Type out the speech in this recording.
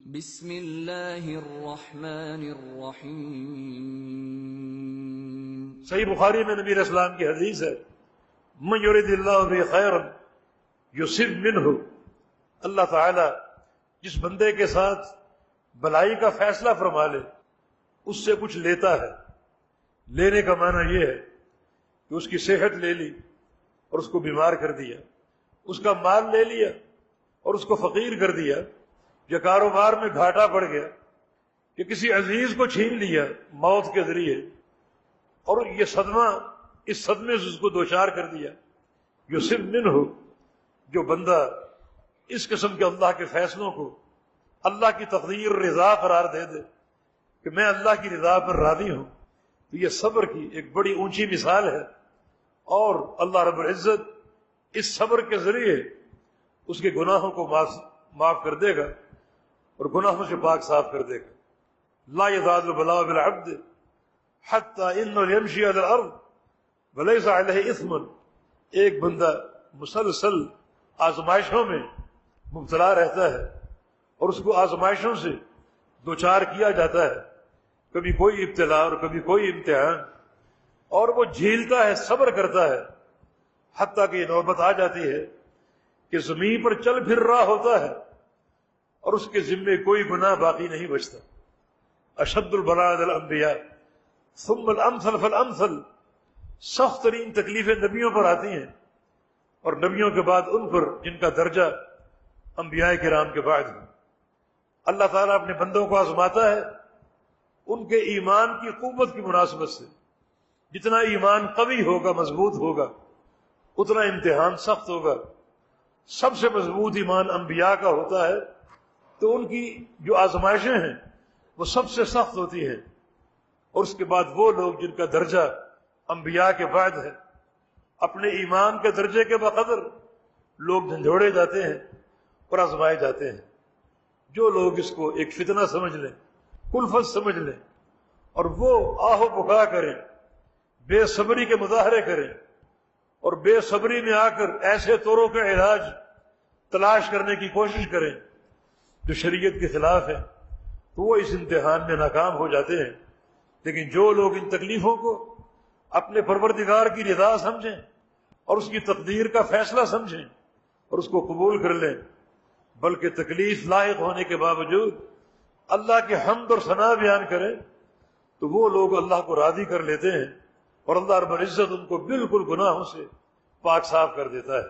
بسم اللہ الرحمن الرحیم۔ صحیح بخاری میں نبی علیہ السلام کی حدیث ہے، من یرید اللہ بہ خیرا یصب منہ، اللہ تعالی جس بندے کے ساتھ بلائی کا فیصلہ فرما لے اس سے کچھ لیتا ہے۔ لینے کا معنی یہ ہے کہ اس کی صحت لے لی اور اس کو بیمار کر دیا، اس کا مال لے لیا اور اس کو فقیر کر دیا، یا کاروبار میں گھاٹا پڑ گیا، کہ کسی عزیز کو چھین لیا موت کے ذریعے اور یہ صدمہ، اس صدمے سے اس کو دوچار کر دیا۔ یصب منہ، جو بندہ اس قسم کے اللہ کے فیصلوں کو اللہ کی تقدیر رضا قرار دے دے کہ میں اللہ کی رضا پر راضی ہوں، تو یہ صبر کی ایک بڑی اونچی مثال ہے، اور اللہ رب العزت اس صبر کے ذریعے اس کے گناہوں کو معاف کر دے گا اور گناہوں سے پاک صاف کر دے گا۔ لا یزال البلاء بالعبد حتی انه یمشی علی الارض ولیس علیہ اثم، ایک بندہ مسلسل آزمائشوں میں مبتلا رہتا ہے اور اس کو آزمائشوں سے دوچار کیا جاتا ہے، کبھی کوئی ابتلا اور کبھی کوئی امتحان، اور وہ جھیلتا ہے، صبر کرتا ہے، حتیٰ کہ یہ نوبت آ جاتی ہے کہ زمین پر چل پھر رہا ہوتا ہے اور اس کے ذمے کوئی گناہ باقی نہیں بچتا۔ اشد البلاء علی الانبیاء ثم الامثل فالامثل، سخت ترین تکلیفیں نبیوں پر آتی ہیں اور نبیوں کے بعد ان پر جن کا درجہ انبیاء کرام کے بعد ہے۔ اللہ تعالیٰ اپنے بندوں کو آزماتا ہے ان کے ایمان کی قوت کی مناسبت سے، جتنا ایمان قوی ہوگا، مضبوط ہوگا، اتنا امتحان سخت ہوگا۔ سب سے مضبوط ایمان انبیاء کا ہوتا ہے تو ان کی جو آزمائشیں ہیں وہ سب سے سخت ہوتی ہیں، اور اس کے بعد وہ لوگ جن کا درجہ انبیاء کے بعد ہے، اپنے ایمان کے درجے کے بقدر لوگ جھنجھوڑے جاتے ہیں اور آزمائے جاتے ہیں۔ جو لوگ اس کو ایک فتنہ سمجھ لیں، کلفت سمجھ لیں، اور وہ آہ و بکا کریں، بے صبری کے مظاہرے کریں اور بے صبری میں آ کر ایسے طوروں کا علاج تلاش کرنے کی کوشش کریں جو شریعت کے خلاف ہے، تو وہ اس امتحان میں ناکام ہو جاتے ہیں۔ لیکن جو لوگ ان تکلیفوں کو اپنے پروردگار کی رضا سمجھیں اور اس کی تقدیر کا فیصلہ سمجھیں اور اس کو قبول کر لیں، بلکہ تکلیف لاحق ہونے کے باوجود اللہ کے حمد اور ثنا بیان کریں، تو وہ لوگ اللہ کو راضی کر لیتے ہیں اور اللہ رب العزت ان کو بالکل گناہوں سے پاک صاف کر دیتا ہے۔